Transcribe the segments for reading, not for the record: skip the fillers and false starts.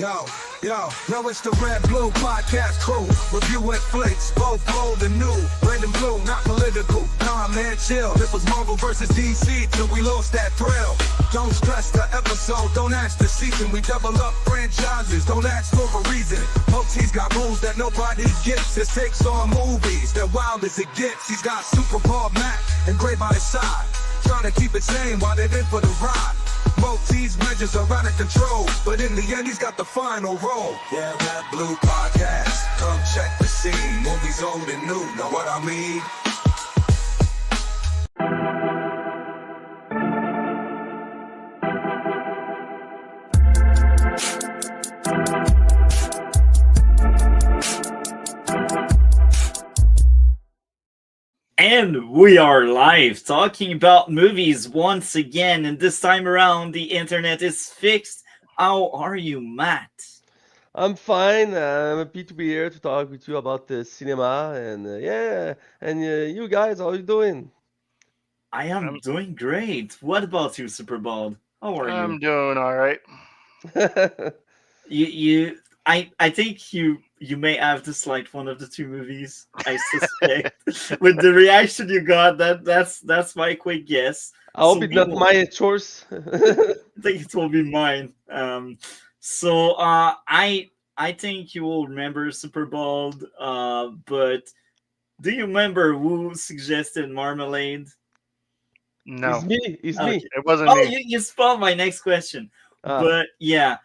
Yo, now it's the Red Blue Podcast crew. Reviewing flicks, both old and new. Red and blue, not political. Nah, man, chill. It was Marvel versus DC till we lost that thrill. Don't stress the episode, don't ask the season. We double up franchises, don't ask for a reason. He's got rules that nobody gets. His takes on movies, they're wild as it gets. He's got Superbald Mac and Gray by his side, trying to keep it sane while they're in for the ride. Multi's measures are out of control, but in the end he's got the final role. Yeah, Red Blue Podcast, come check the scene. Movies old and new, know what I mean? And we are live talking about movies once again, and this time around the internet is fixed. How are you, Matt? I'm fine. I'm happy to be here to talk with you about the cinema and you guys, how are you doing? I am doing great. What about you, Superbald? How are I'm you? doing all right. I think you may have disliked one of the two movies. I suspect with the reaction you got. That's my quick guess. I hope So it's not we will- my choice. I think it will be mine. I think you will remember Superbald. But do you remember who suggested Marmalade? No, It's me. It's Okay. me. it wasn't Oh, me. you spoiled my next question. Ah. But yeah.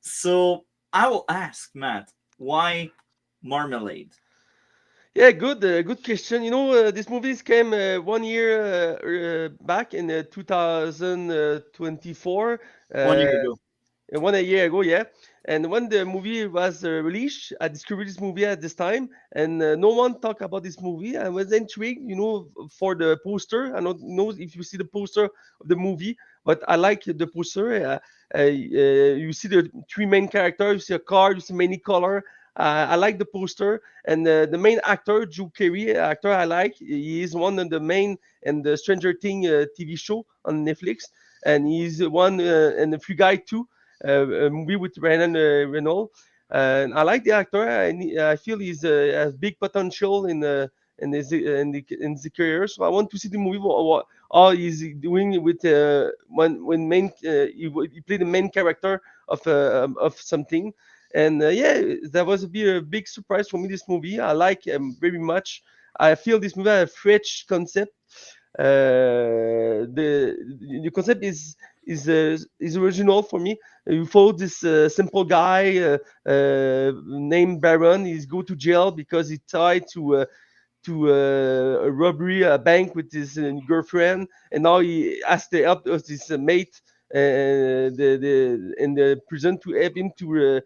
So I will ask Matt, why Marmalade? Yeah, good question. This movies came 1 year back in 2024. 1 year ago. A year ago, yeah. And when the movie was released, I discovered this movie at this time, and no one talked about this movie. I was intrigued, for the poster. I don't know if you see the poster of the movie, but I like the poster. You see the three main characters. You see a car. You see many color. I like the poster, and the main actor, Drew Carey, actor I like. He is one of the main in the Stranger Things TV show on Netflix, and he's one and the Free Guy too. A movie with Ryan Reynolds. And I like the actor. I feel he's has big potential in his career. So I want to see the movie. What all he's doing with when main he played the main character of something. And that was a big surprise for me. This movie I like very much. I feel this movie has a fresh concept. The concept is original for me. You follow this simple guy named Baron. He's go to jail because he tried to a robbery a bank with his girlfriend, and now he has the help of his mate in the prison to help him to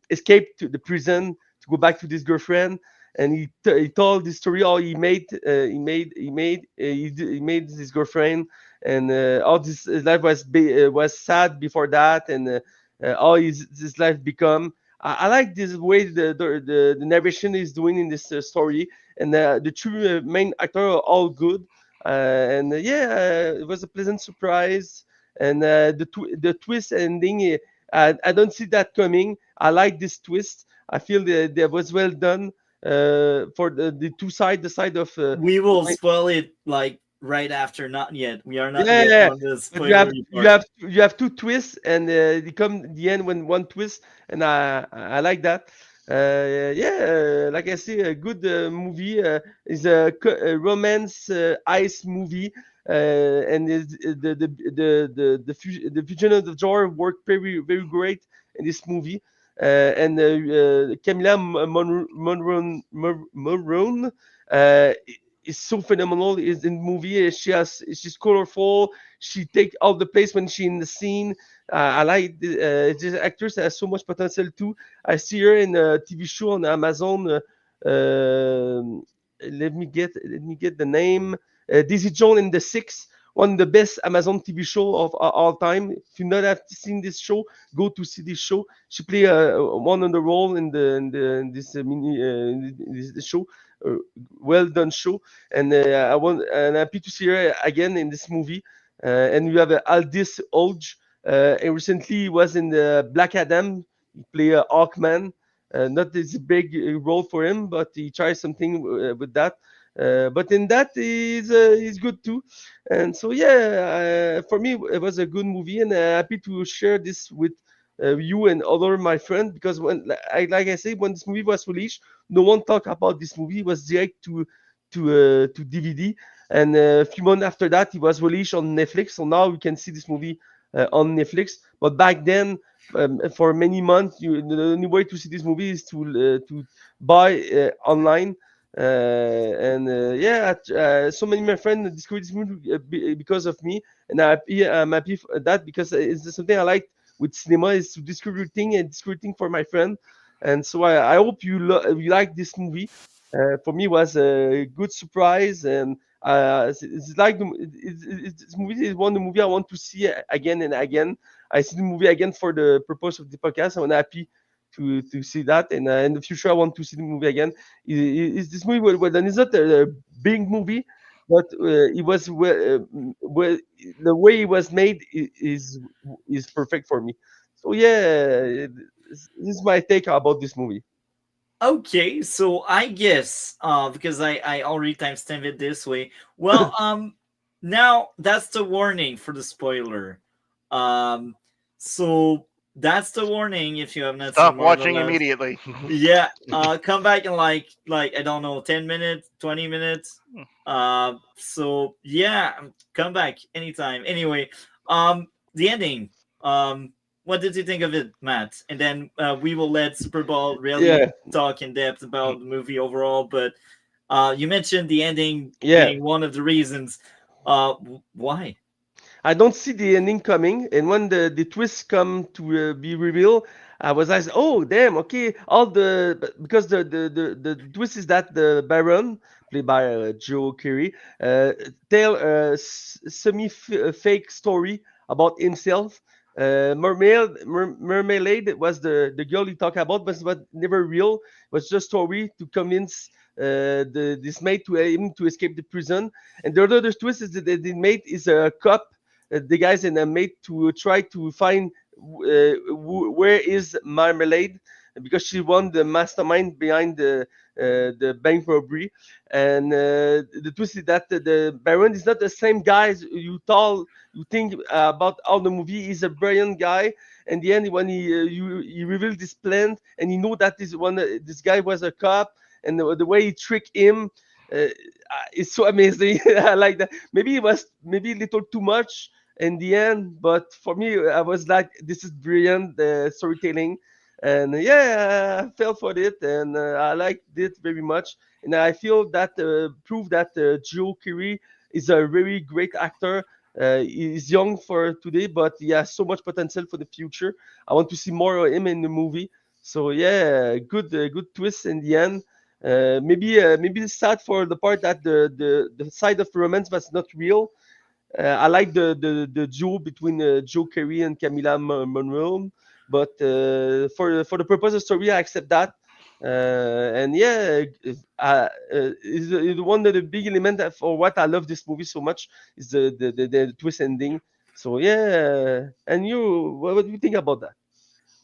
escape to the prison to go back to this girlfriend. And he told this story how he made his girlfriend, and all his life was sad before that, and how his life become. I like this way the narration is doing in this story, and the two main actors are all good, it was a pleasant surprise, and the twist ending, I don't see that coming. I like this twist. I feel that was well done for the two side, the side of We will spoil it like right after. Not yet. We are not yeah, yet yeah. on the But you have spoilery you part. have you have two twists, and they come the end when one twist, and I like that. Like I say, a good movie is a romance ice movie, and the fusion of the genre worked very very great in this movie. And Camilla Monroe is so phenomenal is in the movie. She's colorful. She take all the place when she in the scene. I like this actress has so much potential too. I see her in a TV show on Amazon. Let me get the name. Daisy Jones and the Six, one of the best Amazon TV show of all time. If you not have seen this show, go to see this show. She play one of the role in this this show. Well done show, and I'm happy to see her again in this movie. And you have Aldis Olge. And recently he was in the Black Adam. He played Hawkman. Not this big role for him, but he tries something with that. But in that he's good too. And so yeah, for me it was a good movie, and happy to share this with you and other my friends, because when like I said, when this movie was released, no one talked about this movie. It was direct to DVD, and a few months after that, it was released on Netflix. So now we can see this movie on Netflix. But back then, for many months, the only way to see this movie is to buy online. Yeah, so many of my friends discovered this movie because of me, and I'm happy for that, because it's something I like with cinema, is to discover thing and discover thing for my friend. And so I hope you like this movie. For me, it was a good surprise, and it's like this movie is one of the movie I want to see again and again. I see the movie again for the purpose of the podcast. I'm happy to see that, and in the future I want to see the movie again. Is this movie well done? It's not a big movie, but it was well, the way it was made is perfect for me. So yeah, this is my take about this movie. Okay, so I guess because I already timestamped it this way. Well, now that's the warning for the spoiler. Um, so that's the warning if you have not seen Stop watching Marmalade. immediately. Yeah, come back in like I don't know, 10 minutes, 20 minutes. So yeah, come back anytime. Anyway, the ending. Um, what did you think of it, Matt? And then we will let Superbald Yeah, really talk in depth about the movie overall. But you mentioned the ending yeah. being one of the reasons. Why? I don't see the ending coming, and when the twists come to be revealed, I was like, "Oh, damn! Okay, all because the twist is that the Baron, played by Joe Keery, tell a semi-fake story about himself. Marmalade was the girl he talked about, but was never real. It was just story to convince this mate to him to escape the prison. And the other twist is that the mate is a cop, the guys in a mate to try to find where is Marmalade, because she won the mastermind behind the bank robbery. And the twist is that the Baron is not the same guy as you think about how the movie. Is a brilliant guy. And the end, when he revealed this plan, and he know that this guy was a cop, and the way he tricked him, uh, it's so amazing. I like that. Maybe it was maybe a little too much in the end, but for me, I was like, this is brilliant storytelling. And yeah, I fell for it, and I liked it very much. And I feel that prove that Joe Keery is a very great actor. He's young for today, but he has so much potential for the future. I want to see more of him in the movie. So yeah, good twist in the end. Maybe it's sad for the part that the side of romance was not real. I like the duo between Joe Kerry and Camila Monroe, but for the purpose of story, I accept that. And yeah, is one of the big elements for what I love this movie so much is the twist ending. So yeah, and you, what do you think about that?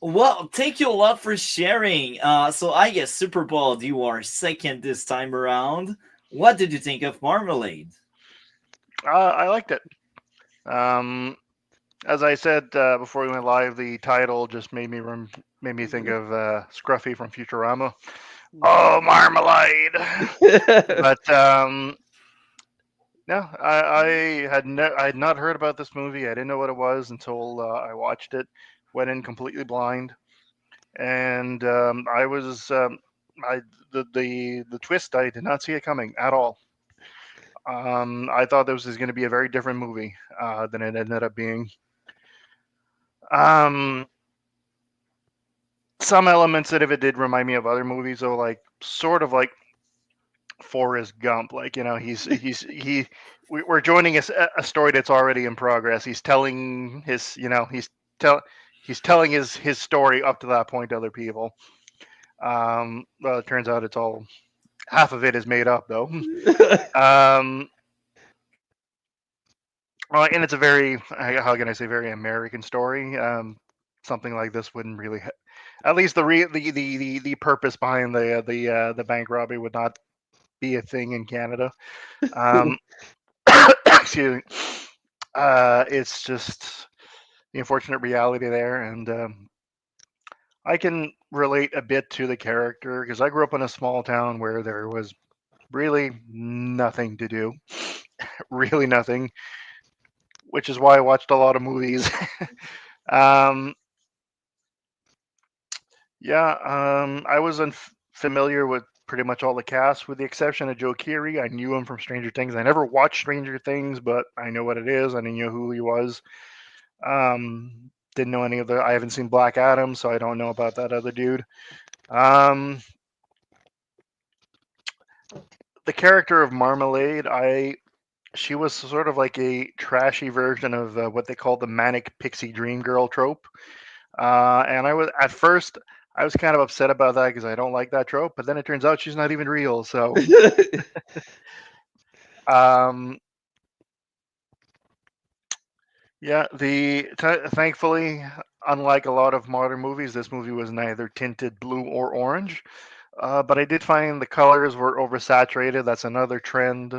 Well, thank you a lot for sharing. So I guess Super Bowl, you are second this time around. What did you think of Marmalade? I liked it. Um, as I said before we went live, the title just made me think of Scruffy from Futurama. Oh, Marmalade! But no, I had not heard about this movie. I didn't know what it was until I watched it. Went in completely blind, and I was I the twist. I did not see it coming at all. I thought this was going to be a very different movie than it ended up being. Um, some elements of it did remind me of other movies, though, like sort of like Forrest Gump. Like we're joining a story that's already in progress. He's telling his tell he's telling his story up to that point to other people. Well, it turns out it's all half of it is made up though. Um, And it's a very, how can I say, very American story. Something like this wouldn't really, at least the purpose behind the bank robbery would not be a thing in Canada. Um, excuse me. It's just the unfortunate reality there, and I can relate a bit to the character because I grew up in a small town where there was really nothing to do, really nothing, which is why I watched a lot of movies. um, yeah, I was familiar with pretty much all the cast, with the exception of Joe Keery. I knew him from Stranger Things. I never watched Stranger Things, but I know what it is. I knew who he was. Didn't know any of the. I haven't seen Black Adam, so I don't know about that other dude. Um, the character of Marmalade, she was sort of like a trashy version of what they call the manic pixie dream girl trope. And I was at first I was kind of upset about that because I don't like that trope, but then it turns out she's not even real. So um, yeah, thankfully, unlike a lot of modern movies, this movie was neither tinted blue or orange. But I did find the colors were oversaturated. That's another trend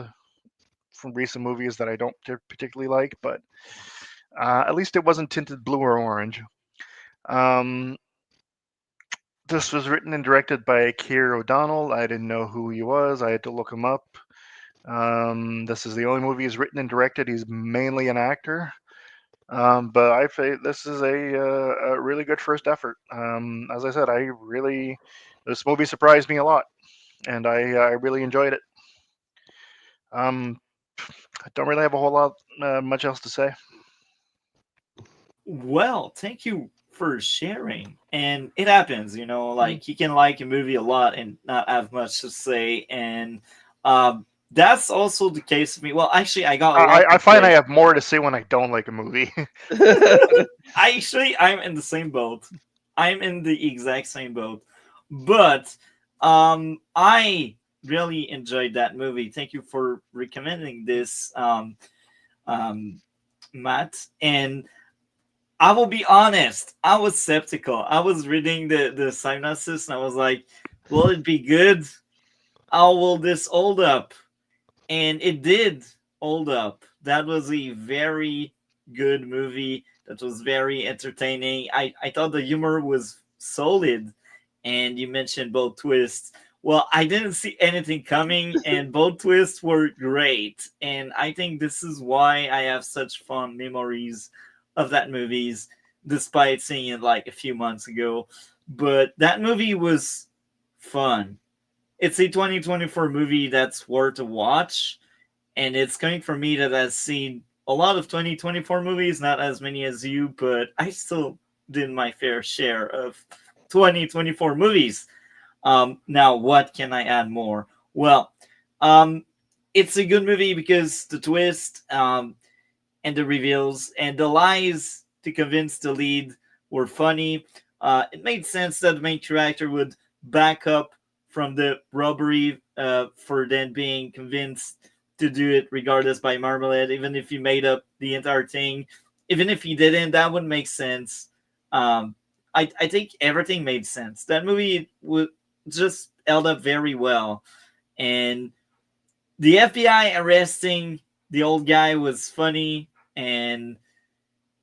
from recent movies that I don't particularly like. But at least it wasn't tinted blue or orange. Um, this was written and directed by Keir O'Donnell. I didn't know who he was. I had to look him up. This is the only movie he's written and directed. He's mainly an actor. But I say this is a really good first effort. As I said, this movie surprised me a lot, and I really enjoyed it. Um, I don't really have a whole lot much else to say. Well, thank you for sharing. And it happens, like you can like a movie a lot and not have much to say. And that's also the case with me. Well, actually, I got a lot I to find I say. have more to say when I don't like a movie. I'm in the same boat. I'm in the exact same boat. But I really enjoyed that movie. Thank you for recommending this, um, Matt. And I will be honest, I was skeptical. I was reading the synopsis and I was like, will it be good? How will this hold up? And it did hold up. That was a very good movie. That was very entertaining. I thought the humor was solid. And you mentioned both twists. Well, I didn't see anything coming, and both twists were great. And I think this is why I have such fond memories of that movies, despite seeing it like a few months ago. But that movie was fun. It's a 2024 movie that's worth a watch, and it's coming from me that has seen a lot of 2024 movies, not as many as you, but I still did my fair share of 2024 movies. Now, what can I add more? Well, um, it's a good movie because the twist, and the reveals and the lies to convince the lead were funny. It made sense that the main character would back up from the robbery for then being convinced to do it regardless by Marmalade, even if he made up the entire thing. Even if he didn't, that would make sense. I think everything made sense. That movie would just held up very well. And the FBI arresting the old guy was funny. And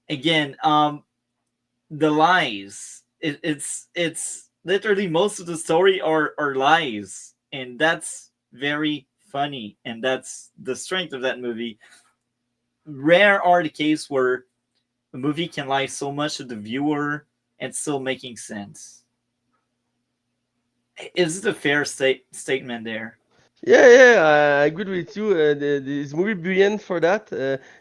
again, the lies. It's literally most of the story are lies, and that's very funny, and that's the strength of that movie. Rare are the case where a movie can lie so much to the viewer and still making sense. Is it a fair statement there? Yeah, yeah, I agree with you. This movie brilliant for that.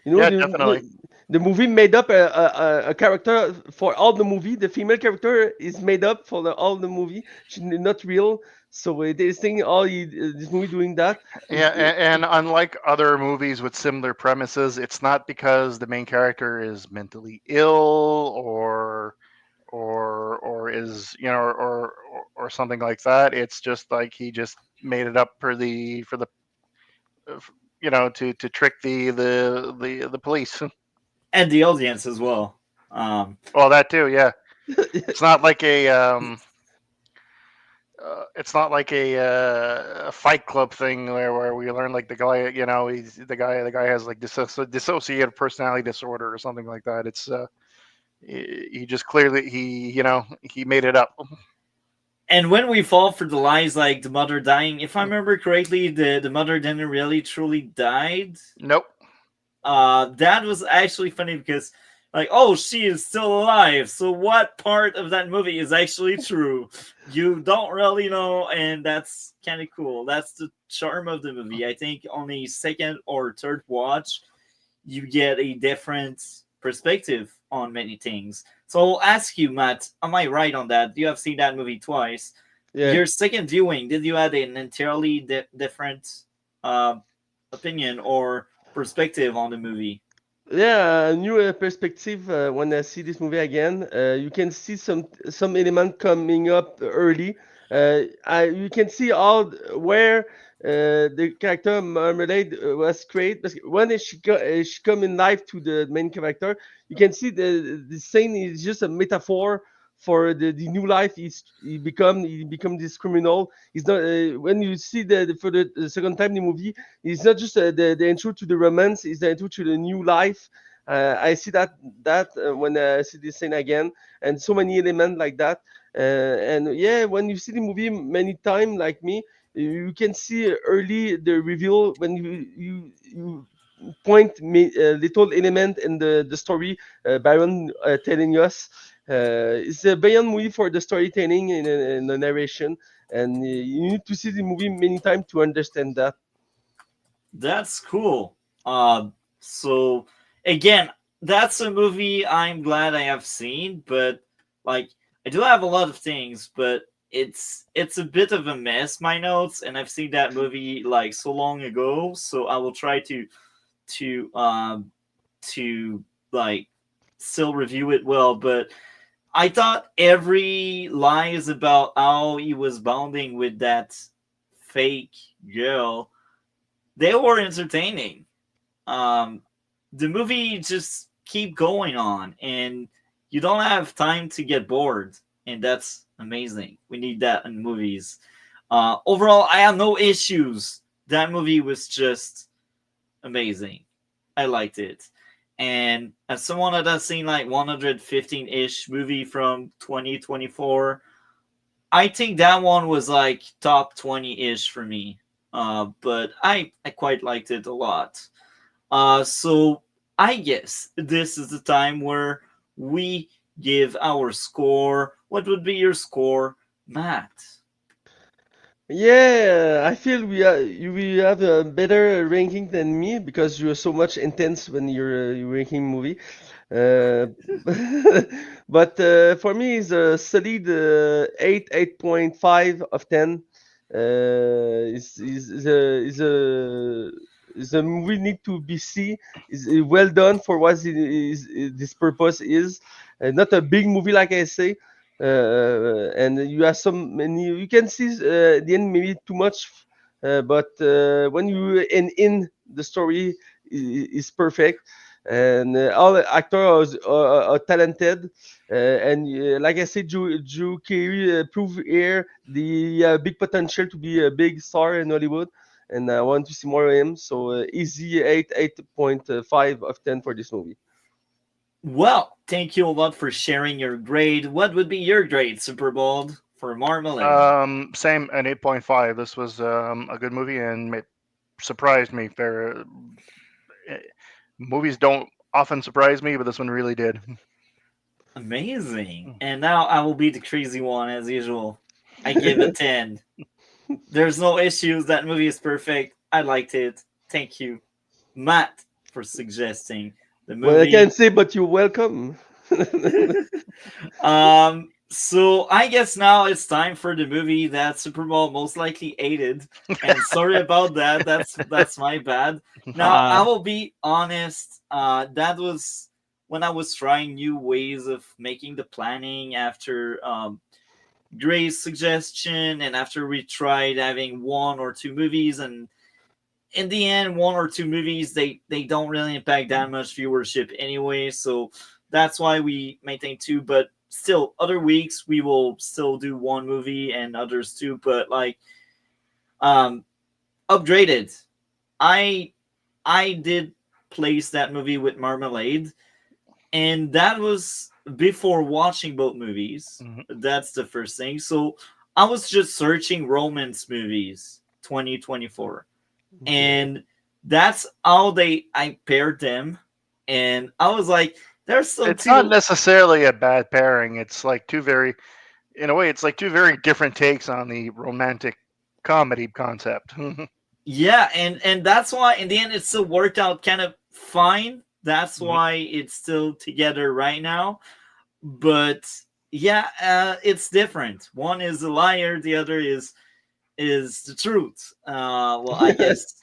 Yeah, definitely. The movie made up a character for all the movie. The female character is made up for all the movie. She's not real. So this thing, this movie doing that Yeah, is and unlike other movies with similar premises, it's not because the main character is mentally ill or is or something like that. It's just like he just made it up for the to trick the police. And the audience as well. Well, that too, yeah. It's not like a Fight Club thing where we learn like the guy, he's the guy has like dissociative personality disorder or something like that. It's he just clearly he made it up. And when we fall for the lies like the mother dying, if I remember correctly, the mother didn't really truly died. Nope. That was actually funny because, like, oh, she is still alive. So what part of that movie is actually true? You don't really know, and that's kind of cool. That's the charm of the movie. I think on a second or third watch, you get a different perspective on many things. So I'll ask you, Matt, am I right on that? You have seen that movie twice. Yeah. Your second viewing, did you have an entirely different opinion or perspective on the movie? Yeah, a new perspective when I see this movie again. You can see some element coming up early. You can see where the character Marmalade was created. But when she come in life to the main character, you can see the scene is just a metaphor for the new life. He become this criminal. He's not when you see for the second time the movie. It's not just the intro to the romance; it's the intro to the new life. I see that when I see this scene again, and so many elements like that. And yeah, when you see the movie many times, like me, you can see early the reveal when you point me little element in the story. Byron telling us it's a brilliant movie for the storytelling in the narration, and you need to see the movie many times to understand that. That's cool. So again, that's a movie I'm glad I have seen, but like I do have a lot of things, but it's a bit of a mess, my notes, and I've seen that movie like so long ago, so I will try to to like still review it well, but I thought every lie is about how he was bonding with that fake girl. They were entertaining. Um, the movie just keep going on, and you don't have time to get bored, and that's amazing. We need that in movies. Overall, I have no issues. That movie was just amazing. I liked it. And as someone that has seen like 115-ish movie from 2024, I think that one was like top 20-ish for me. But I quite liked it a lot. So I guess this is the time where we give our score. What would be your score, Matt? Yeah, I feel we have a better ranking than me because you're so much intense when you're ranking movie. Uh, but for me, it's a solid 8.5 of 10. Is a movie need to be seen. Is well done for what this purpose is. Not a big movie like I say, and you have some many. You can see the end maybe too much, but when you in the story is perfect, and all the actors are talented, and like I said, Drew Carey proved here the big potential to be a big star in Hollywood, and I want to see more of him. So easy 8.5 of 10 for this movie. Well, thank you a lot for sharing your grade. What would be your grade, Superbald, for Marmalade? Same, an 8.5. This was a good movie and it surprised me. Movies don't often surprise me, but this one really did. Amazing. And now I will be the crazy one as usual. I give it 10. There's no issues. That movie is perfect. I liked it. Thank you, Matt, for suggesting the Well, I movie. can't say, but you're welcome. So I guess now it's time for the movie that Super Bowl most likely hated. And sorry about that. That's my bad. Now I will be honest. That was when I was trying new ways of making the planning after Gray's suggestion, and after we tried having one or two movies, and in the end, one or two movies they don't really impact that much viewership anyway. So that's why we maintain two. But still, other weeks we will still do one movie and others two. But like, um, Upgraded, I I did place that movie with Marmalade, and that was before watching both movies. Mhm. That's the first thing. So I was just searching romance movies 2024, and that's how they I paired them, and I was like, there's some It's not two. necessarily a bad pairing. It's like two very, in a way, it's like two very different takes on the romantic comedy concept. Yeah, and that's why in the end it still worked out kind of fine. That's Mhm. why it's still together right now. But yeah, it's different. One is a liar, the other is the truth. Well, I guess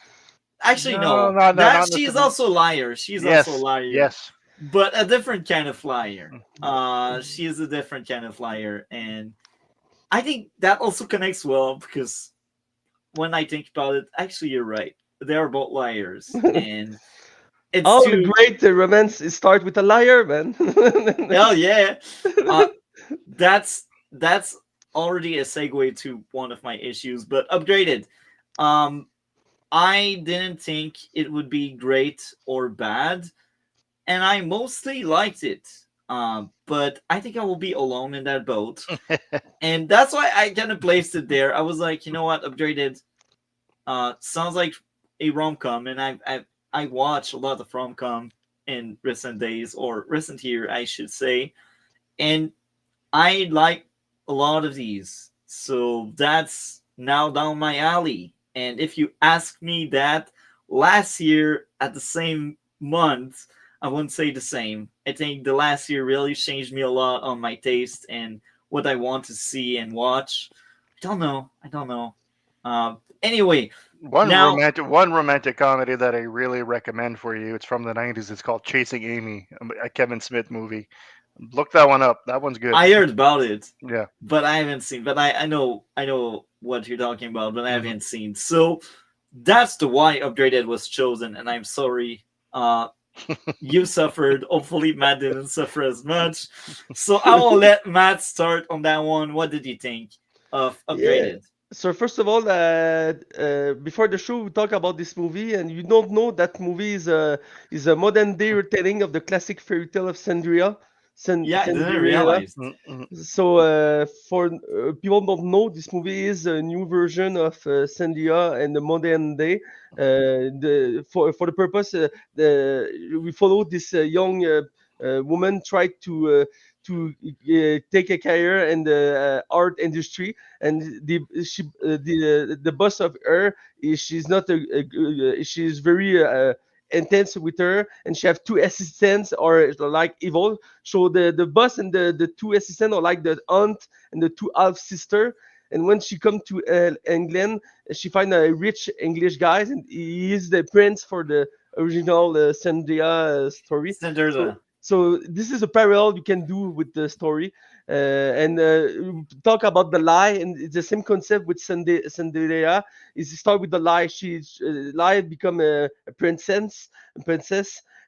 actually No, no. no, no, That not she's necessarily. also a liar. She's also a Yes, liar, yes. but a different kind of liar. Mm. She is a different kind of liar, and I think that also connects well because when I think about it, actually you're right. They are both liars, and it's All the too. great romance start with a liar, man. Hell yeah. Uh, that's already a segue to one of my issues, but Upgraded. Um, I didn't think it would be great or bad, and I mostly liked it. But I think I will be alone in that boat, and that's why I kind of placed it there. I was like, you know what, Upgraded. Sounds like a rom com, and I watch a lot of rom com in recent days or recent year, I should say, and I like a lot of these. So that's now down my alley. And if you ask me that last year at the same month, I wouldn't say the same. I think the last year really changed me a lot on my taste and what I want to see and watch. I don't know. I don't know. Anyway, now One romantic comedy that I really recommend for you. It's from the '90s. It's called Chasing Amy, a Kevin Smith movie. Look that one up. That one's good. I heard about it, Yeah. but I haven't seen. But I know what you're talking about, but I Hmm. haven't seen. So that's the why Upgraded was chosen, and I'm sorry. You suffered. Hopefully, Matt didn't suffer as much. So I will let Matt start on that one. What did you think of Yeah. Upgraded? So first of all, before the show, we talk about this movie, and you don't know that movie is a modern day retelling of the classic fairy tale of Cinderella. Yeah, I didn't Cinderella. realize. Mm-mm. So for people don't know, this movie is a new version of Cinderella in the modern day. For the purpose, we follow this young woman tried to take a career in the art industry, and the boss of her is she's not she's very intense with her, and she have two assistants or like evil. So the boss and the two assistants are like the aunt and the two half sister. And when she come to England, she find a rich English guy, and he is the prince for the original Cinderella story. So Cinderella. so this is a parallel you can do with the story. And talk about the lie, and it's the same concept with Cinderella. Is you start with the lie. She lie become a princess,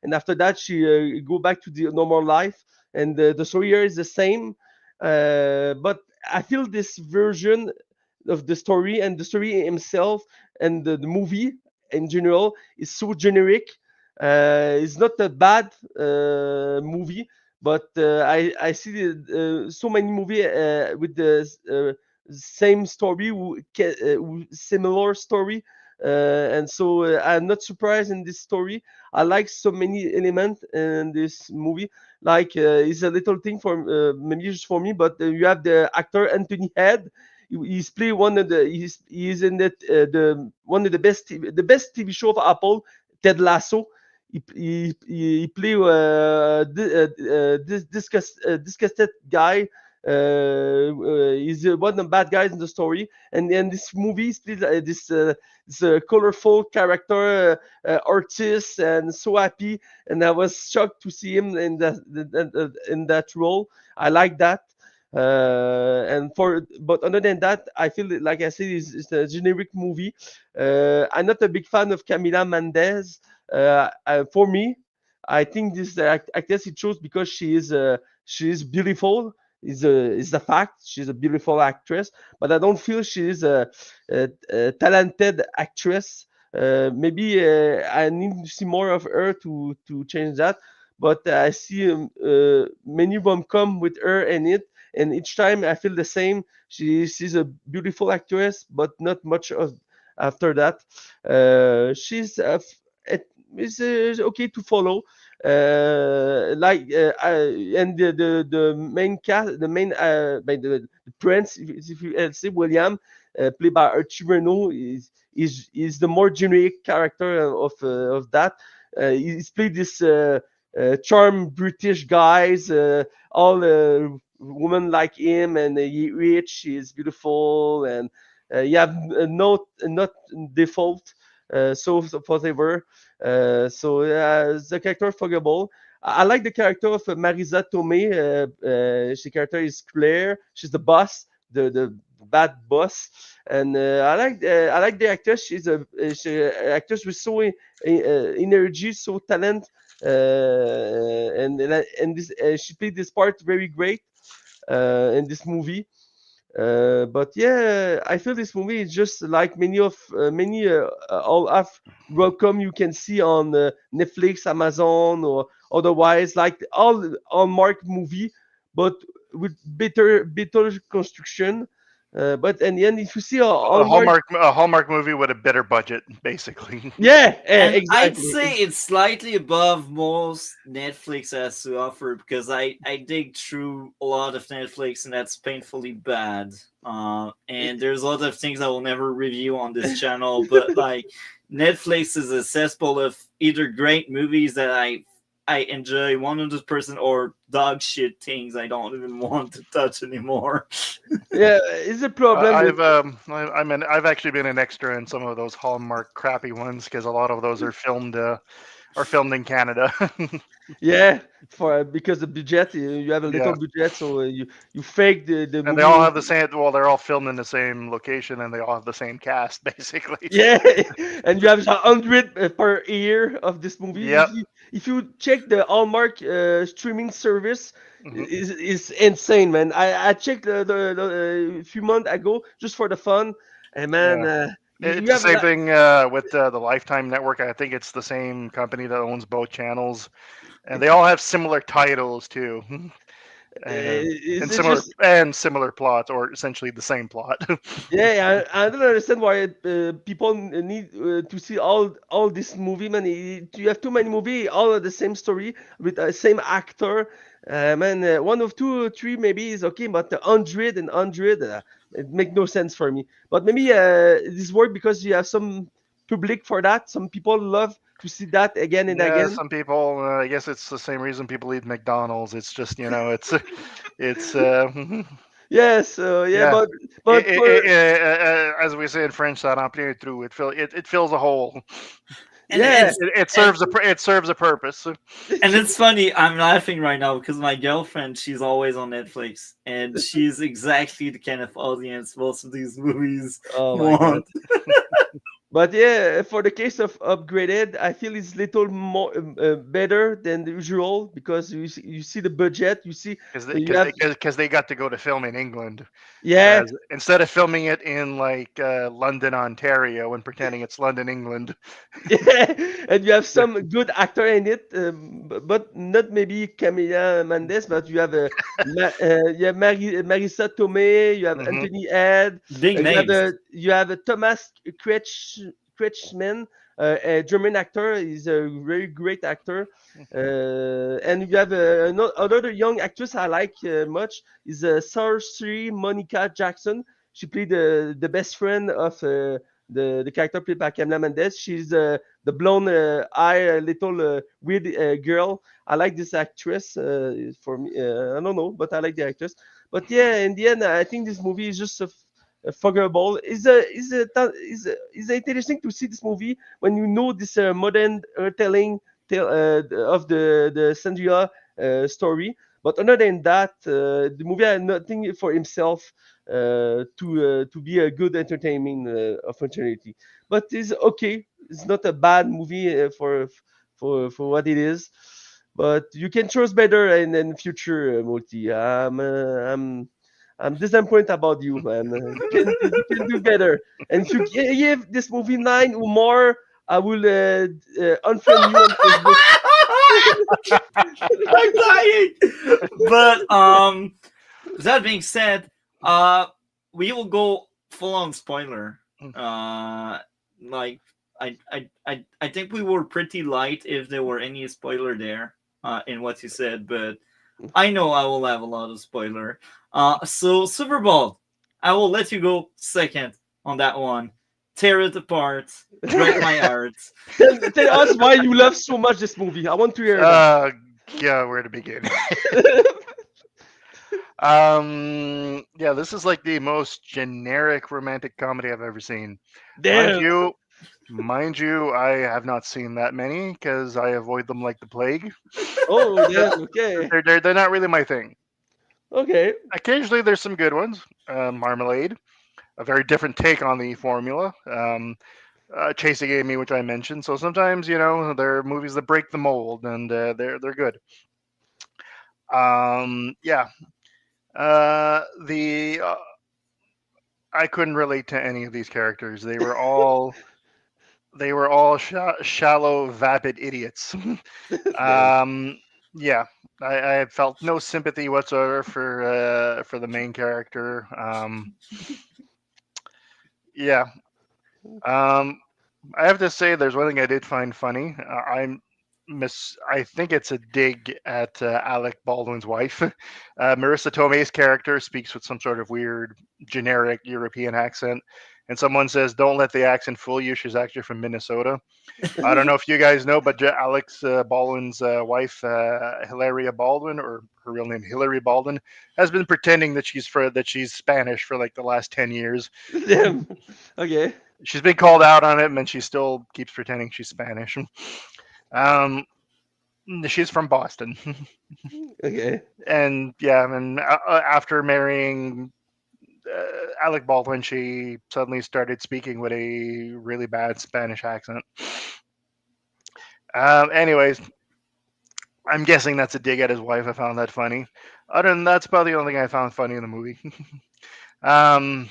and after that she go back to the normal life. And the story here is the same, but I feel this version of the story and the story himself and the movie in general is so generic. It's not a bad movie, but I see so many movie with the same story, similar story, and so I'm not surprised in this story. I like so many elements in this movie. Like it's a little thing for maybe just for me, but you have the actor Anthony Head. He's play one of the he's in the one of the best TV show of Apple, Ted Lasso. He play disgusted guy. He's one of the bad guys in the story, and this movie is played this colorful character, artist, and so happy. And I was shocked to see him in that role. I like that. But other than that, I feel that, like I said, it's a generic movie. I'm not a big fan of Camila Mendez. For me, I think this actress it chose because she is beautiful. Is a fact. She's a beautiful actress, but I don't feel she is a talented actress. Maybe I need to see more of her to change that. But I see many rom-com with her in it, and each time I feel the same. She's a beautiful actress, but not much of after that. She's it, it's okay to follow. And the main cast, the main by the prince, if you say William, played by Archie Renault, is the more generic character of that. He's played this charm British guys, all women like him, and he rich, he's beautiful, and you have no not default. So whatever. The character forgettable. I like the character of Marisa Tomei. She character is Claire. She's the boss, the bad boss, and I like the actress. She actress with so energy, so talent, and this she played this part very great in this movie. But yeah, I feel this movie is just like many all of welcome you can see on Netflix, Amazon, or otherwise, like all Hallmark movie, but with better construction. But in the end, if you see a Hallmark, A Hallmark movie with a better budget, basically. yeah, And I'd exactly. say it's slightly above most Netflix has to offer because I dig through a lot of Netflix and that's painfully bad. And there's a lot of things I will never review on this channel, but like Netflix is a cesspool of either great movies that I enjoy 100% or dog shit things I don't even want to touch anymore. Yeah, it's a problem with I've actually been an extra in some of those Hallmark crappy ones because a lot of those are filmed in Canada. yeah for because the budget you have a little Yeah, budget, so you fake the and they all have movie. the same. Well, they're all filmed in the same location, and they all have the same cast, basically. Yeah, and you have 100 per year of this movie. Yep. If you check the Hallmark streaming service, Mhm. is insane, man. I checked the few months ago just for the fun, and man, Yeah. you It's the have same thing with the Lifetime Network. I think it's the same company that owns both channels, and they all have similar titles too, is and it just similar plots, or essentially the same plot. yeah, I don't understand why people need to see all this movie, man. You have too many movie, all of the same story with the same actor. Man, one of two or three maybe is okay, but the 100 it make no sense for me. But maybe this work because you have some public for that. Some people love to see that again and Yeah, again. some people. I guess it's the same reason people eat McDonald's. It's just it's Yes, yeah, yeah. but for As we say in French, ça remplit un trou. It fills a hole. And yeah. and It serves a purpose. And it's funny, I'm laughing right now because my girlfriend, she's always on Netflix, and she's exactly the kind of audience most of these movies Oh my god. want. But yeah, for the case of upgraded, I feel it's little more better than the usual because you see the budget, you see you have Because they got to go to film in England, yeah, as instead of filming it in like London, Ontario, and pretending it's London, England. yeah, and you have some good actor in it, but not maybe Camila Mendes, but you have you have Marisa Tomei, you have Hmm. Anthony Ed, Big names. you have Thomas Kretschmann, a German actor. He's a very great actor. And you have another young actress I like much is Saoirse Monica Jackson. She played the best friend of the character played by Camila Mendes. She's the blonde eye, little weird girl. I like this actress. For me, I don't know, but I like the actress. But yeah, in the end, I think this movie is just forgettable. Is interesting to see this movie when you know this modern telling tale of the Sandria story. But other than that, the movie had nothing for himself to be a good entertainment opportunity. But it's okay. It's not a bad movie for what it is. But you can trust better in future, Multi. I'm disappointed about you, man. You can do better. And if you give this movie 9 or more, I will unfriend you on Facebook. I'm dying. But that being said, we will go full on spoiler. Like I think we were pretty light if there were any spoiler there in what you said, but I know I will have a lot of spoiler. So Superbald, I will let you go second on that one. Tear it apart, break my heart. Tell us why you love so much this movie. I want to hear that. Yeah, where to begin? Yeah, this is like the most generic romantic comedy I've ever seen. Mind Damn. you, mind you, I have not seen that many because I avoid them like the plague. Oh, damn. Okay. They're not really my thing. Okay. Occasionally, there's some good ones. Marmalade, a very different take on the formula. Chasing Amy, which I mentioned. So sometimes, there are movies that break the mold, and they're good. Yeah. The I couldn't relate to any of these characters. They were all shallow, vapid idiots. um, yeah, I felt no sympathy whatsoever for the main character. Yeah. Um, I have to say, there's one thing I did find funny. I think it's a dig at Alec Baldwin's wife. Marissa Tomei's character speaks with some sort of weird, generic European accent, and someone says, "Don't let the accent fool you. She's actually from Minnesota." I don't know if you guys know, but Alex Baldwin's wife, Hilaria Baldwin, or her real name Hillary Baldwin, has been pretending that she's Spanish for like the last 10 years. Damn. Okay. She's been called out on it, and she still keeps pretending she's Spanish. Um, she's from Boston, Okay. and yeah, and after marrying Alec Baldwin, she suddenly started speaking with a really bad Spanish accent. Anyways, I'm guessing that's a dig at his wife. I found that funny. Other than that's about the only thing I found funny in the movie. um,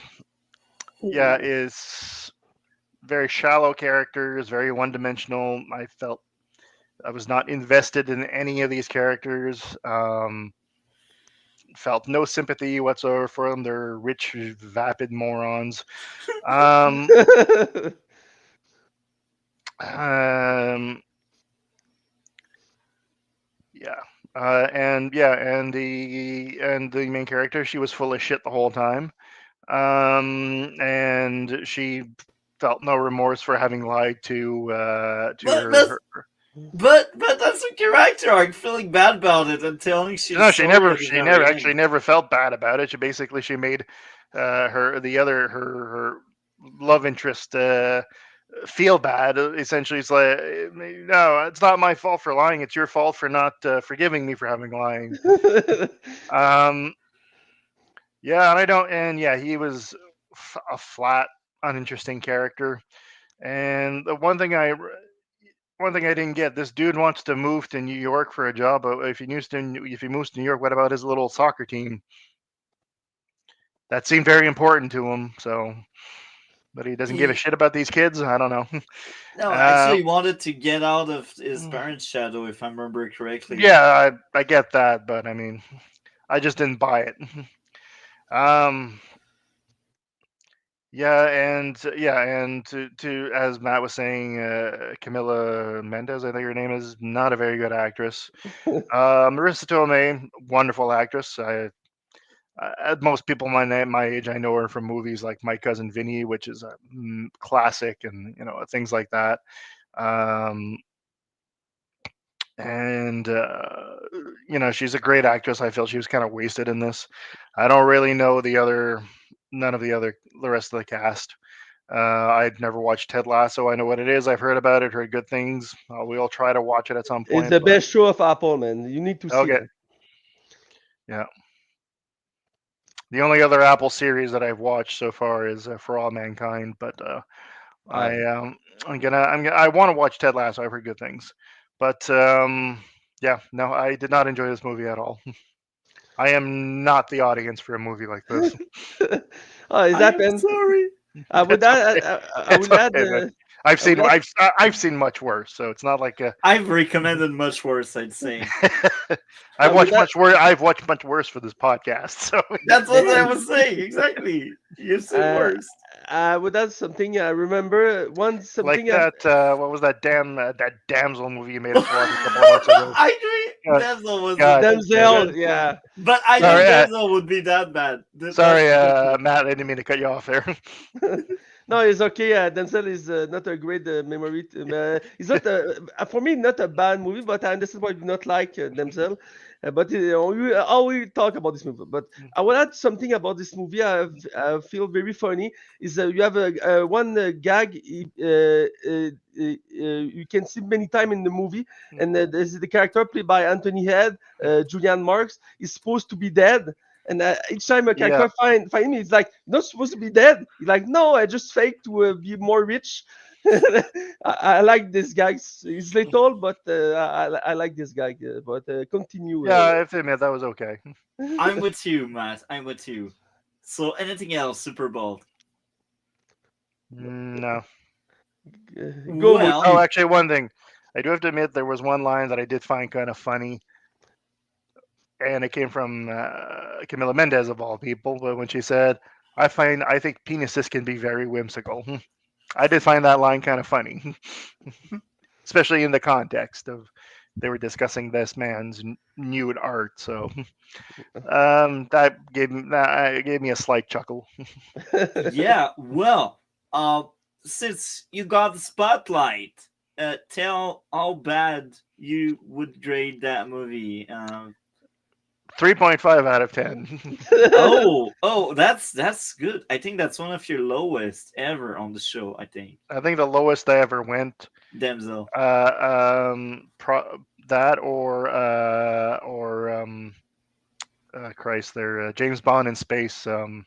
yeah, is very shallow characters, very one-dimensional. I felt I was not invested in any of these characters. Felt no sympathy whatsoever for them. They're rich, vapid morons. Um, um, yeah, and the main character, she was full of shit the whole time. And she felt no remorse for having lied to But her. but that's a character arc. Feeling bad about it and telling she's No, she sorry never. at the She never very actually end. never felt bad about it. She made her love interest feel bad. Essentially, it's like, no, it's not my fault for lying. It's your fault for not forgiving me for having lying. Um, yeah, and I don't. And yeah, he was a flat, uninteresting character. And the one thing I didn't get, this dude wants to move to New York for a job, but if he moves to New York, what about his little soccer team? That seemed very important to him. So, but he doesn't give a He, shit about these kids. I don't know. no, Uh, actually wanted to get out of his parents' shadow, if I remember correctly. yeah, I get that, but I mean, I just didn't buy it. Um, yeah, and to as Matt was saying, Camila Mendez, I think her name is, not a very good actress. Marissa Tomei, wonderful actress. Most people my age, I know her from movies like My Cousin Vinny, which is a classic, and things like that. Um, and she's a great actress. I feel she was kind of wasted in this. I don't really know none of the rest of the cast. I'd never watched Ted Lasso. I know what it is. I've heard about it, heard good things. We'll try to watch it at some It's point. the But best show of Apple, man. You need to see okay, that. Yeah. The only other Apple series that I've watched so far is For All Mankind, but I I I want to watch Ted Lasso. I've heard good things, but yeah, no, I did not enjoy this movie at all. I am not the audience for a movie like this. oh, it I am happened. sorry. I would It's add. okay. I It's will add. okay, man. I've I will seen add. I've seen much worse, so it's not like I've recommended much worse, I'd say. I would add. I've watched much worse for this podcast. So That's what I Damn. was saying. Exactly. You said Uh, worse. I would add something. I remember one like something. that what was that damsel movie you made us watch a couple of months ago? I agree. God, Denzel wasn't God, that Denzel. good. Yeah. But I sorry, think Denzel would be that bad. That's sorry, the thing. Matt. I didn't mean to cut you off there. No, it's okay. Denzel is not a great memory. It's not for me not a bad movie, but I understand why you do not like Denzel. But I will talk about this movie. But I will add something about this movie. I feel very funny. Is you have a one gag you can see many times in the movie, and there's the character played by Anthony Head, Julian Marks, is supposed to be dead. And each time a Yeah, character find him, he's like, not supposed to be dead. He's like, no, I just fake to be more rich. I like this guy. He's little, but I like this guy. But continue. yeah. I have to admit that was okay. I'm with you, Matt. I'm with you. So anything else, Superbald? No. Go, Well, Oh, Moti. actually, one thing. I do have to admit there was one line that I did find kind of funny, and it came from Camila Mendez of all people. But when she said, I think penises can be very whimsical." I did find that line kind of funny, especially in the context of they were discussing this man's nude art. So that gave me a slight chuckle. yeah. Well, since you got the spotlight, tell how bad you would grade that movie. 3.5 out of 10. That's good. I think that's one of your lowest ever on the show. I think I think the lowest I ever went. Denzel. That Christ, there, James Bond in space. James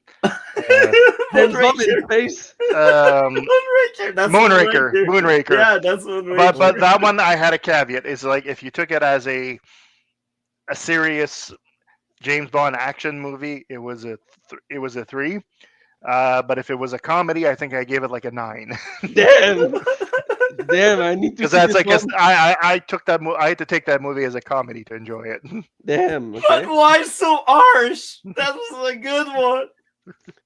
Bond in Moonraker. space. Moonraker. That's Moonraker. Moonraker. Yeah, that's Moonraker. But that one I had a caveat. Is like if you took it as a serious James Bond action movie, it was a 3. But if it was a comedy, I think I gave it like a 9. Damn. Damn, I need to Because see that's this like one. I took that I had to take that movie as a comedy to enjoy it. Damn. But Okay. why so harsh? That was a good one.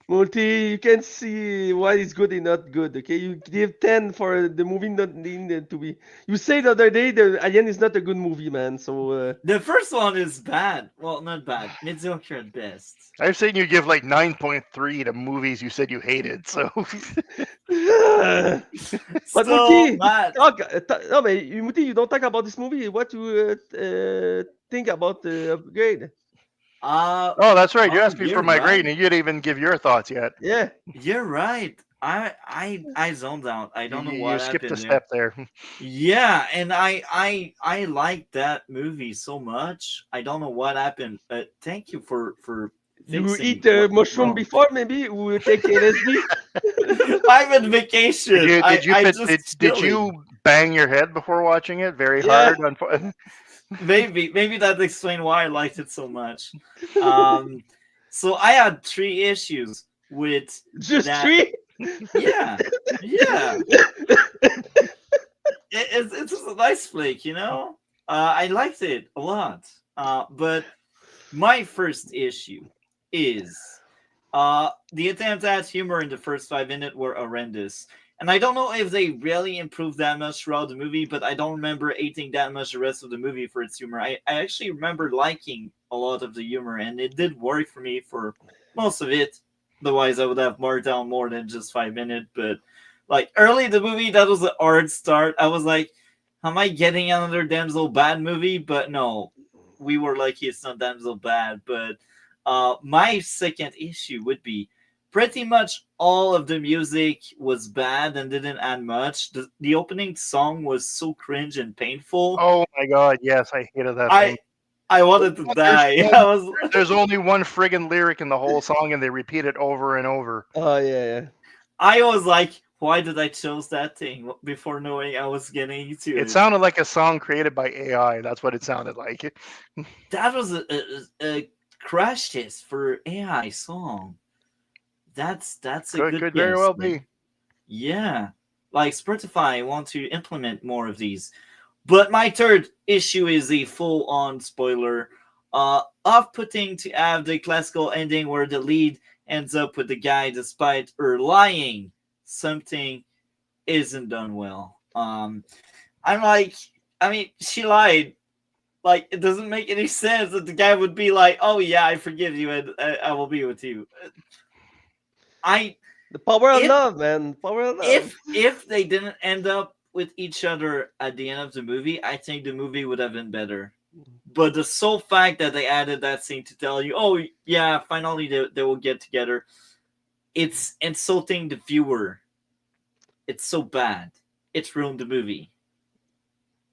Multi, you can see why it's good and not good. Okay, you give 10 for the movie not needed to be. You say the other day the Alien is not a good movie, man. So The first one is bad. Well, not bad. Mediocre at best. I've seen you give like 9.3 to movies you said you hated. So but So, Muti, Matt, no, but Muti, you don't talk about this movie. What you think about the upgrade? oh, that's right. You asked me for you're my right. grade, and you didn't even give your thoughts yet. Yeah, You're right. I zoned out. I don't know You what skipped happened a there. step there. Yeah, and I like that movie so much. I don't know what happened. Thank you for you fixing eat what went mushroom wrong. before, maybe we take LSD. I'm on vacation. Did you I did, just did chilling. you bang your head before watching it very Yeah. hard? Maybe that explains why I liked it so much. So I had 3 issues with Just that. 3. Yeah. It's a nice flick, you know. I liked it a lot. But my first issue is the attempt at humor in the first 5 minutes were horrendous. And I don't know if they really improved that much throughout the movie, but I don't remember hating that much the rest of the movie for its humor. I actually remember liking a lot of the humor, and it did work for me for most of it. Otherwise, I would have marked down more than just 5 minutes. But like early in the movie, that was a hard start. I was like, am I getting another Damsel Bad movie? But no, we were lucky it's not Damsel Bad. But my second issue would be pretty much all of the music was bad and didn't add much. The opening song was so cringe and painful. Oh my god, yes, I hated that I thing. I wanted to die. There's, I was there's only one friggin' lyric in the whole song, and they repeat it over and over. Oh yeah. I was like, why did I choose that thing before knowing I was getting to It sounded like a song created by AI. That's what it sounded like. That was a crash test for AI song. That's a good Could guess. very well man. be. Yeah, like Spotify want to implement more of these. But my third issue is a full-on spoiler. Off-putting to have the classical ending where the lead ends up with the guy despite her lying. Something isn't done well. I'm like, I mean, she lied. Like, it doesn't make any sense that the guy would be like, "Oh yeah, I forgive you, and I will be with you." I The power of if love, man. Power of love. if they didn't end up with each other at the end of the movie, I think the movie would have been better. But the sole fact that they added that scene to tell you, "Oh yeah, finally they will get together," it's insulting the viewer. It's so bad. It's ruined the movie.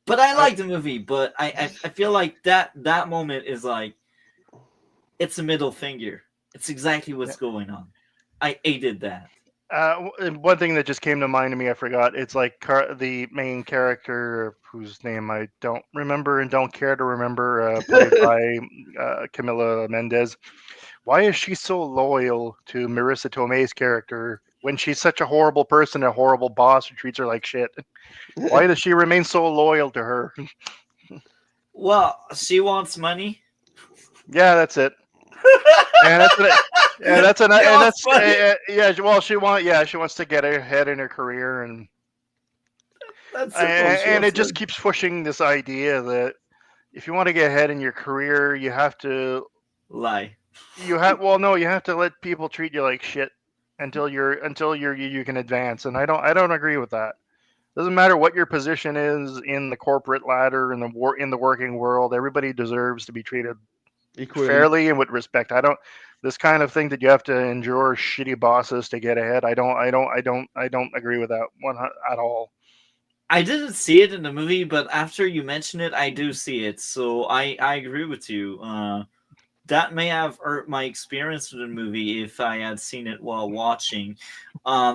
But I like the movie. But I feel like that moment is like, it's a middle finger. It's exactly what's going on. I hated that. One thing that just came to mind to me, I forgot. It's like the main character, whose name I don't remember and don't care to remember, played by Camila Mendez. Why is she so loyal to Marissa Tomei's character when she's such a horrible person, a horrible boss who treats her like shit? Why does she remain so loyal to her? Well, she wants money. Yeah, that's it. And that's what yeah, that's an, She and wants that's money. yeah. Well, she wants to get ahead in her career, and That's simple. She and wants it just money. keeps pushing this idea that if you want to get ahead in your career, you have to Lie. you have to let people treat you like shit until you can advance. And I don't agree with that. Doesn't matter what your position is in the corporate ladder in the working world. Everybody deserves to be treated Equally. fairly and with respect. I don't this kind of thing that you have to endure shitty bosses to get ahead. I don't agree with that one at all. I didn't see it in the movie, but after you mention it, I do see it. So I agree with you. That may have hurt my experience with the movie if I had seen it while watching.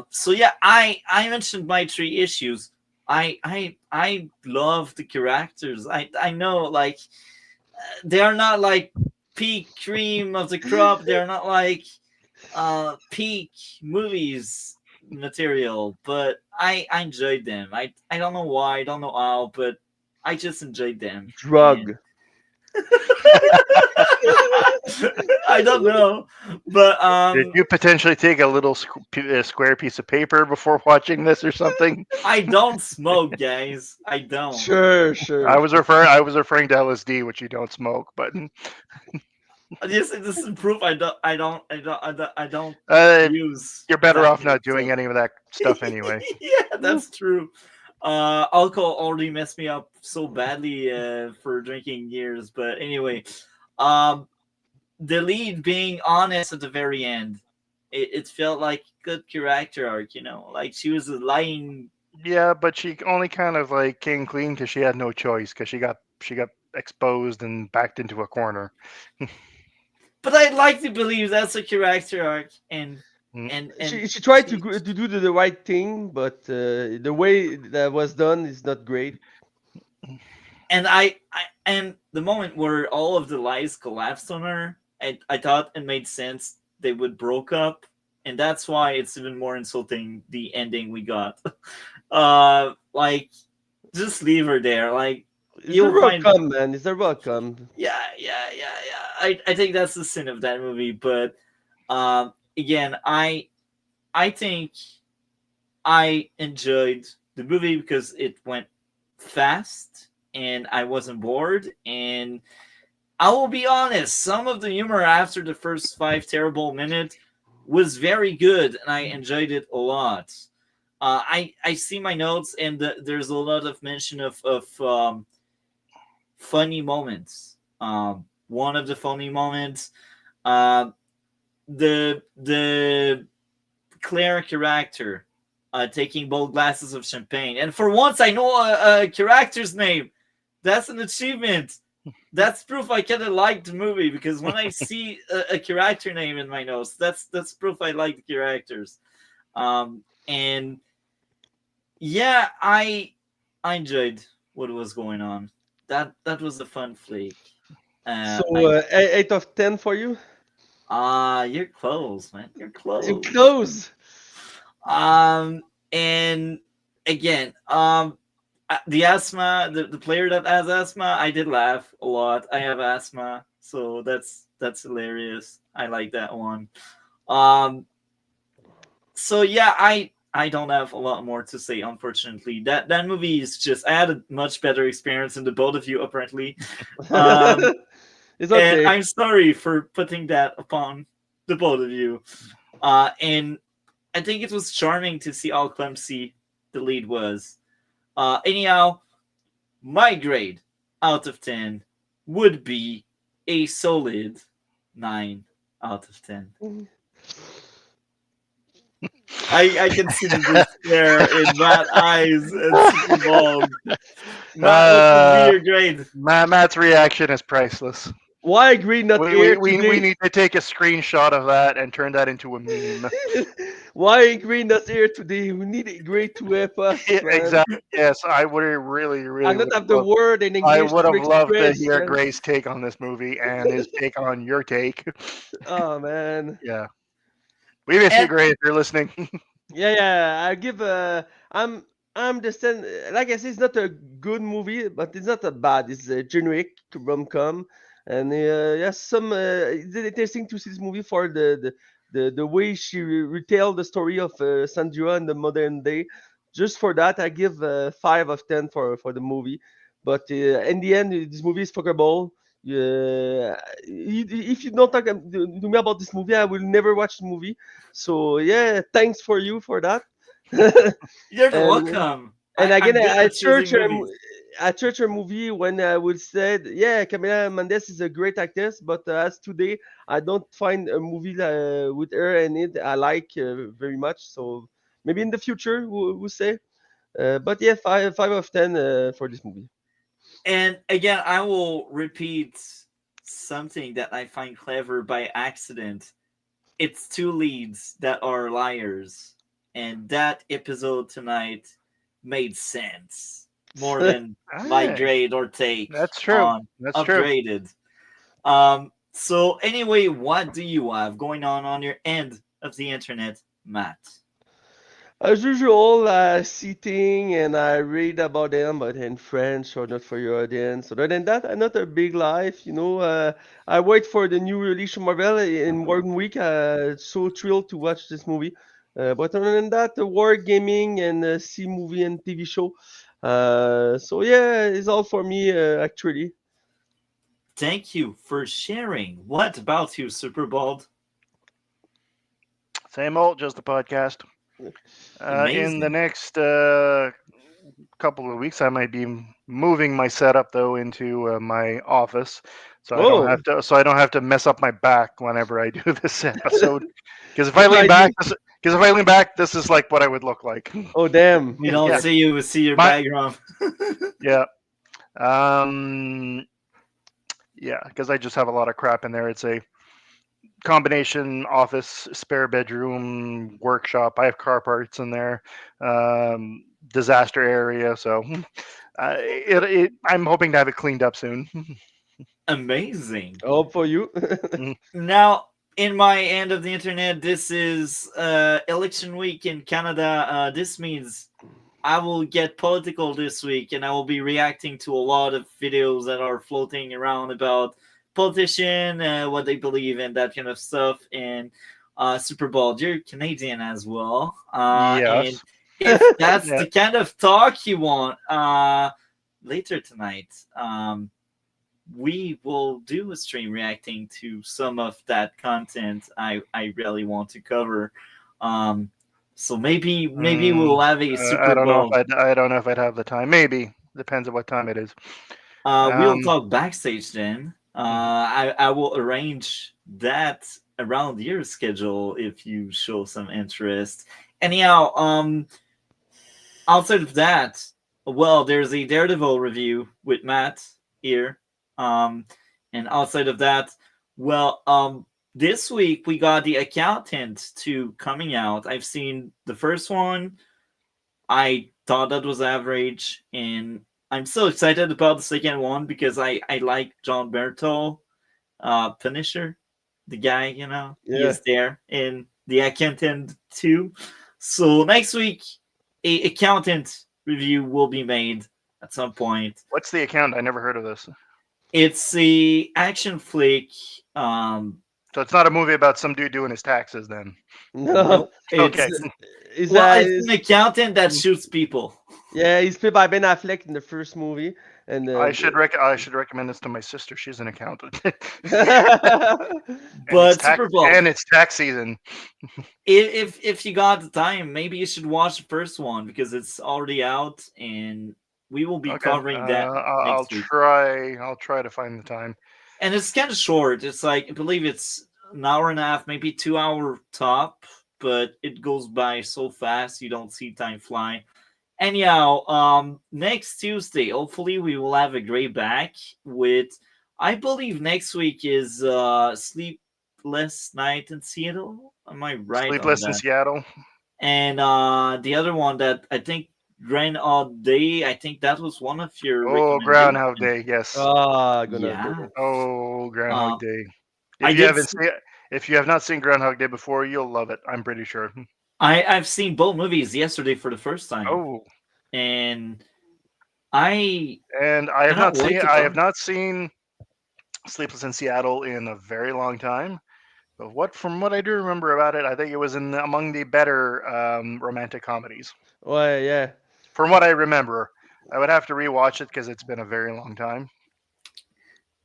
So yeah, I mentioned my three issues. I love the characters. I know like they are not like peak cream of the crop. They're not like peak movies material, but I enjoyed them. I don't know why, I don't know how, but I just enjoyed them. And Drug. I don't know, but Did you potentially take a little square piece of paper before watching this or something? I don't smoke, guys. I don't. Sure. I was referring to LSD, which you don't smoke, but This is proof I don't uh, use you're better that off not stuff. doing any of that stuff anyway. Yeah, that's true. Alcohol already messed me up so badly for drinking years. But anyway, um, the lead being honest at the very end, it felt like good character arc. Like she was a lying. Yeah, but she only kind of like came clean because she had no choice because she got exposed and backed into a corner. But I'd like to believe that's a character arc, and Mm. She tried she- to do the right thing, but the way that was done is not great. and I and the moment where all of the lies collapsed on her, I thought it made sense they would broke up, and that's why it's even more insulting the ending we got. Like just leave her there. Like It's you'll a find, welcome, man. It's a welcome. yeah. I think that's the sin of that movie, but again, I think I enjoyed the movie because it went fast and I wasn't bored. And I will be honest, some of the humor after the first 5 terrible minutes was very good and I enjoyed it a lot. I see my notes and there's a lot of mention of funny moments. One of the funny moments, uh, the Claire character taking bold glasses of champagne. And for once, I know a character's name. That's an achievement. that's proof I kind of like the movie, because when I see a character name in my notes, that's proof I like the characters. And yeah, I enjoyed what was going on. That was a fun flick. So I 8 of 10 for you. You're close, man. You're You close. close. And again, the asthma, the player that has asthma, I did laugh a lot. I have asthma, so that's hilarious. I like that one. Um, so yeah, I don't have a lot more to say, unfortunately. That movie is just, I had a much better experience than the both of you apparently. Um, It's and okay. I'm sorry for putting that upon the both of you. And I think it was charming to see how clumsy the lead was. Anyhow, my grade out of 10 would be a solid 9 out of 10. I can see the despair in Matt's eyes and Superbald. Matt, what would be your grade? Matt's reaction is priceless. Why Green not here We today? need to take a screenshot of that and turn that into a meme. Why Green not here today? We need Green to help us, Yeah, man. exactly. Yes, I would really, I really not would have the love. word in I English would to have loved to express, hear man. Gray's take on this movie and his take on your take. Oh man. Yeah, we miss you, And Gray, if you're listening. Yeah. I give I'm the same. Like I said, it's not a good movie, but it's not a bad. It's a generic rom-com, and yes, some it's interesting to see this movie for the way she retell the story of Sandra in the modern day. Just for that, I give 5 of 10 for the movie. But in the end, this movie is fuckable. Yeah, if you don't talk to me about this movie, I will never watch the movie. So yeah, thanks for you for that. you're and welcome. and again, I'm good at choosing movies. I church a movie when I would said, yeah, Camila Mendes is a great actress, but as today, I don't find a movie with her in it I like very much. So maybe in the future we'll say. But yeah, 5 of 10 for this movie. And again, I will repeat something that I find clever by accident. It's two leads that are liars, and that episode tonight made sense more than my Hey, grade or take that's true. on That's true. upgraded. So anyway, what do you have going on your end of the internet, Matt? As usual, sitting and I read about them, but in French or not for your audience. Other than that, I'm not a big life, you know. I wait for the new release of Marvel in 1 week. So thrilled to watch this movie. But other than that, war gaming and see movie and TV show. So yeah, it's all for me actually. Thank you for sharing. What about you, Superbald? Same old, just the podcast. In the Amazing. next couple of weeks, I might be moving my setup though into my office, so Oh, I don't have to mess up my back whenever I do this episode. Because if I good lean idea. back, because if I lean back, this is like what I would look like. Oh damn. We don't Yeah, see you, we see your my background. yeah. Um, yeah, because I just have a lot of crap in there. It's a combination office, spare bedroom, workshop. I have car parts in there, disaster area. So I'm hoping to have it cleaned up soon. Amazing. Hope for you. Now, in my end of the internet, this is election week in Canada. This means I will get political this week, and I will be reacting to a lot of videos that are floating around about politician, what they believe in, that kind of stuff. And Superbald, you're Canadian as well, and Yes. if that's Yeah. the kind of talk you want, later tonight, we will do a stream reacting to some of that content I really want to cover. So maybe we'll have a I Super don't know if Bowl. I don't know if I'd have the time. Maybe depends on what time it is. We'll Um, talk backstage then. I will arrange that around your schedule if you show some interest. Anyhow, outside of that, well, there's a Daredevil review with Matt here. And outside of that, well, this week we got The Accountant 2 coming out. I've seen the first one. I thought that was average, and I'm so excited about the second one because I like John Berto, Punisher, the guy, he Yeah. is there in The Accountant 2. So next week, a Accountant review will be made at some point. What's The Account? I never heard of this. It's a action flick. So it's not a movie about some dude doing his taxes, then. No, Okay. it's, It's an accountant that shoots people. yeah, he's played by Ben Affleck in the first movie, and I should recommend this to my sister. She's an accountant. But Superbald, and it's tax season. if you got the time, maybe you should watch the first one because it's already out, and we will be covering that I'll next week. try to find the time. And it's kind of short. It's like, I believe it's an hour and a half, maybe 2 hour top, but it goes by so fast you don't see time fly. Anyhow, next Tuesday, hopefully we will have a great back with, I believe next week is Sleepless Night in Seattle. Am I right? Sleepless in Seattle. And the other one that I think Groundhog Day, I think that was one of your Groundhog Day, yes. Yeah. Groundhog Day. I If you have not seen Groundhog Day before, you'll love it. I'm pretty sure. I've seen both movies yesterday for the first time. Oh, and I have not seen Sleepless in Seattle in a very long time. But from what I do remember about it, I think it was among the better romantic comedies. Well, yeah. From what I remember, I would have to rewatch it because it's been a very long time.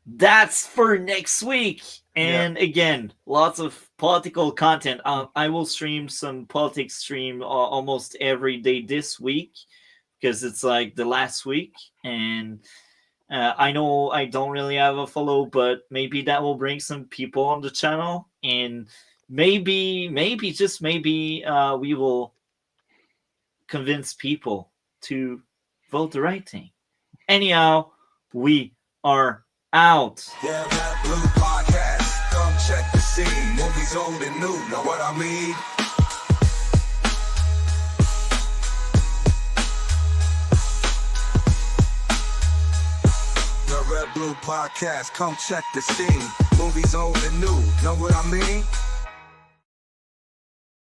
That's for next week. And again, lots of political content. I will stream some politics stream almost every day this week because it's like the last week. And I know I don't really have a follow, but maybe that will bring some people on the channel. And maybe, just maybe, we will convince people to vote the right thing. Anyhow, we are out. Yeah, that Blue Podcast. Come check the scene. Movies old and new. Know what I mean? The Red Blue Podcast. Come check the scene. Movies old and new. Know what I mean?